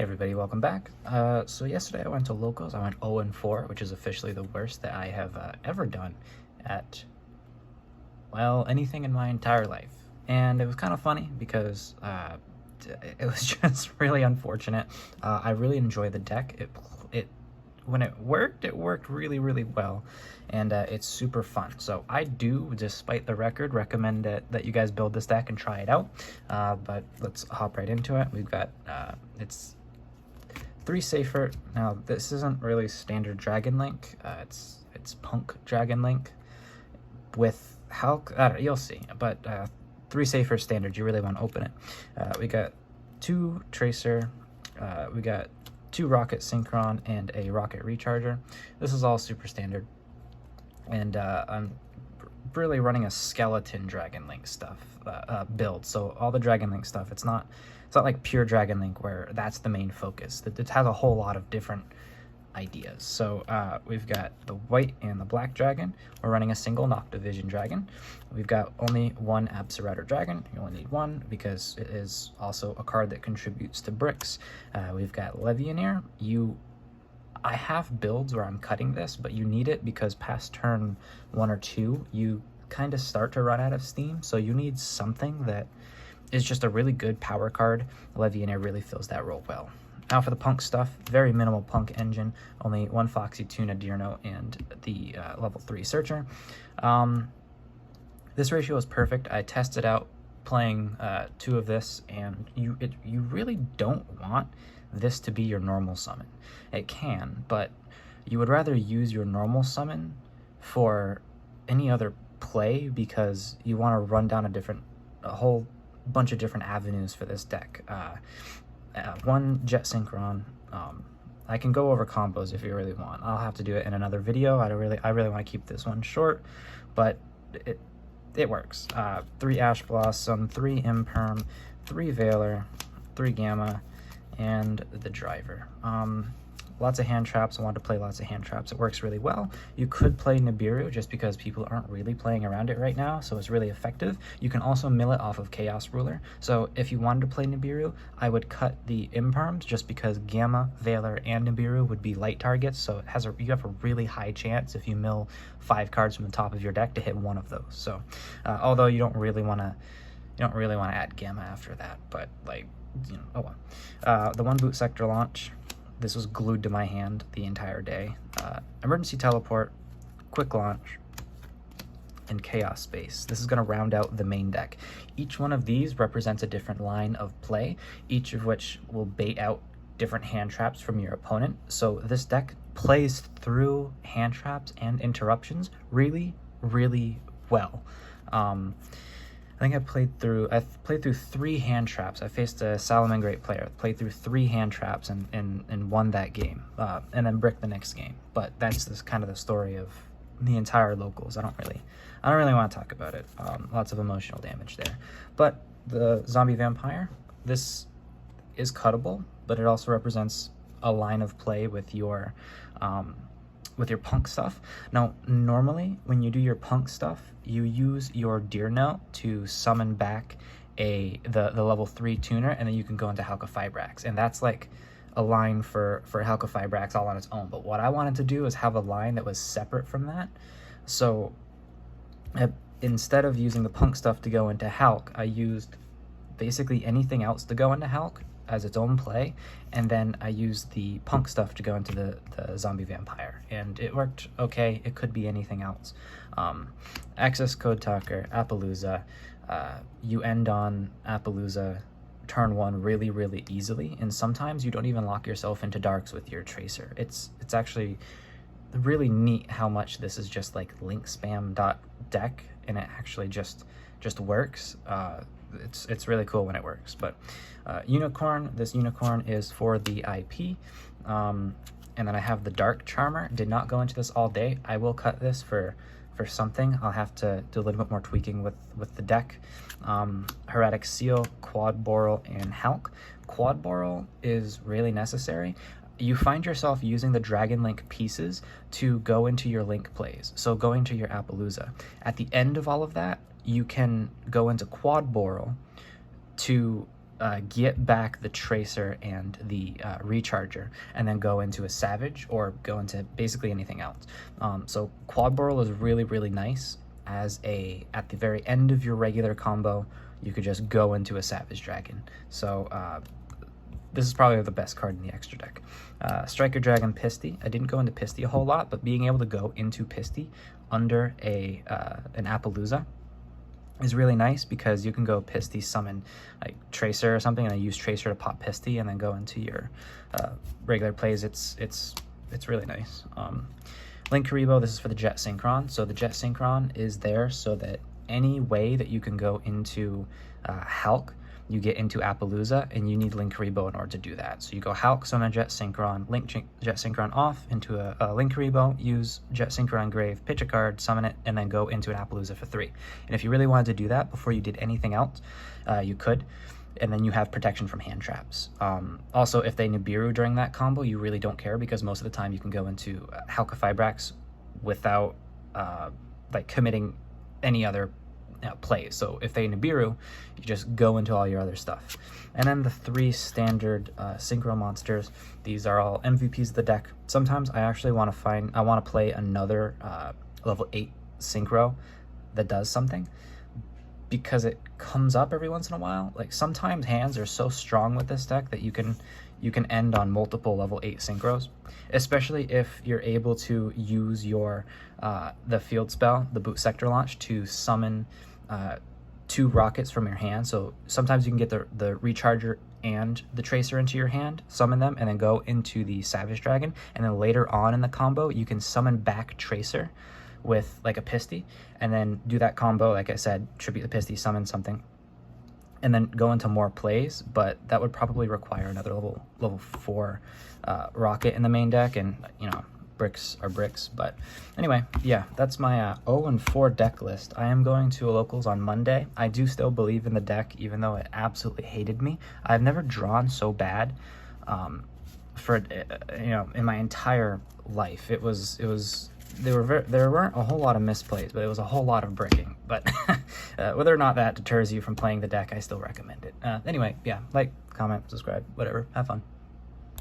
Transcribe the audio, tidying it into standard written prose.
Everybody, welcome back. So yesterday I went to locals. I went 0-4, which is officially the worst that I have ever done at, well, anything in my entire life. And it was kind of funny because it was just really unfortunate. I really enjoy the deck. When it worked really, really well, and it's super fun. So I do, despite the record, recommend that you guys build this deck and try it out. But let's hop right into it. We've got it's 3 safer. Now this isn't really standard Dragon Link. It's P.U.N.K Dragon Link with Hulk. You'll see. But 3 safer standard. You really want to open it. We got 2 Tracer. We got 2 Rocket Synchron and a Rocket Recharger. This is all super standard, and I'm really running a skeleton Dragon Link stuff build. So all the Dragon Link stuff, it's not like pure Dragon Link where that's the main focus. It has a whole lot of different ideas. So we've got the white and the black dragon. We're running a single Noctivision dragon. We've got only 1 Absolutor dragon. You only need 1 because it is also a card that contributes to bricks. We've got Legionnaire. I have builds where I'm cutting this, but you need it because past turn 1 or 2 you kind of start to run out of steam, so you need something that is just a really good power card. Legionnaire really fills that role well. Now for the P.U.N.K stuff, very minimal P.U.N.K engine, only 1 Foxy Tuna Deerno and the level 3 Searcher. This ratio is perfect. I tested out playing 2 of this, and you really don't want this to be your normal summon. It can, but you would rather use your normal summon for any other play because you want to run down a whole bunch of different avenues for this deck. 1 Jet Synchron. I can go over combos if you really want. I'll have to do it in another video. I really want to keep this one short, but it works. 3 Ash Blossom, 3 Imperm, 3 Veiler, 3 Gamma, and the Driver. Lots of hand traps. I wanted to play lots of hand traps. It works really well. You could play Nibiru just because people aren't really playing around it right now, so it's really effective. You can also mill it off of Chaos Ruler. So if you wanted to play Nibiru, I would cut the Imperms just because Gamma, Veiler, and Nibiru would be light targets, so you have a really high chance if you mill 5 cards from the top of your deck to hit 1 of those. So although you don't really want to add Gamma after that, but like, you know, oh well. The 1 Boot Sector Launch. This was glued to my hand the entire day. Emergency Teleport, Quick Launch, and Chaos Space. This is going to round out the main deck. Each one of these represents a different line of play, each of which will bait out different hand traps from your opponent. So this deck plays through hand traps and interruptions really, really well. I think I played through 3 hand traps. I faced a Salamangreat player, played through 3 hand traps and won that game, and then bricked the next game. But that's kind of the story of the entire locals. I don't really want to talk about it. Lots of emotional damage there. But the Zombie Vampire, this is cuttable, but it also represents a line of play with your P.U.N.K stuff. Now, normally when you do your P.U.N.K stuff, you use your Deerno to summon back the level 3 tuner, and then you can go into Halqifibrax, and that's like a line for Halqifibrax all on its own. But what I wanted to do is have a line that was separate from that. So instead of using the P.U.N.K stuff to go into Hulk, I used basically anything else to go into Hulk as its own play, and then I used the P.U.N.K stuff to go into the Zombie Vampire, and it worked okay. It could be anything else. Access Code Talker, Appaloosa. You end on Appaloosa turn 1 really, really easily, and sometimes you don't even lock yourself into darks with your Tracer. It's actually really neat how much this is just like link spam deck, and it actually just works. It's really cool when it works. But Unicorn, this Unicorn is for the IP, and then I have the Dark Charmer. Did not go into this all day. I will cut this for something. I'll have to do a little bit more tweaking with the deck. Heretic Seal, Quad Boral, and Hulk. Quad Boral is really necessary. You find yourself using the Dragon Link pieces to go into your Link plays, so going to your Appaloosa. At the end of all of that, you can go into Quad Boral to get back the tracer and the recharger, and then go into a savage or go into basically anything else. So quad barrel is really, really nice as at the very end of your regular combo. You could just go into a savage dragon. So this is probably the best card in the extra deck. Striker Dragon Pisty. I didn't go into Pisty a whole lot, but being able to go into Pisty under an Appaloosa is really nice, because you can go Pisty summon like Tracer or something, and then use Tracer to pop Pisty, and then go into your regular plays. It's really nice. Link Karibo, this is for the Jet Synchron. So the Jet Synchron is there so that any way that you can go into Hulk, you get into Appaloosa, and you need Link Karibo in order to do that. So you go Hulk, summon a Jet Synchron, link Jet Synchron off into a Link Karibo, use Jet Synchron Grave, pitch a card, summon it, and then go into an Appaloosa for 3. And if you really wanted to do that before you did anything else, you could, and then you have protection from hand traps. Also, if they Nibiru during that combo, you really don't care, because most of the time you can go into Halka Fibrax without like committing any other plays. So if they Nibiru, you just go into all your other stuff. And then the 3 standard synchro monsters. These are all MVPs of the deck. Sometimes I actually want to play another level 8 synchro that does something, because it comes up every once in a while. Like sometimes hands are so strong with this deck that you can end on multiple level 8 synchros, especially if you're able to use your the field spell, the Boot Sector Launch, to summon 2 rockets from your hand. So sometimes you can get the recharger and the tracer into your hand, summon them, and then go into the Savage Dragon, and then later on in the combo you can summon back tracer with like a Pisty, and then do that combo, like I said, tribute the Pisty, summon something, and then go into more plays. But that would probably require another level 4 rocket in the main deck, and you know, bricks are bricks. But anyway, yeah, that's my 0-4 deck list. I am going to a locals on Monday. I do still believe in the deck, even though it absolutely hated me. I've never drawn so bad for you know, in my entire life. It was there weren't a whole lot of misplays, but it was a whole lot of bricking. But whether or not that deters you from playing the deck, I still recommend it. Anyway, yeah, like, comment, subscribe, whatever. Have fun.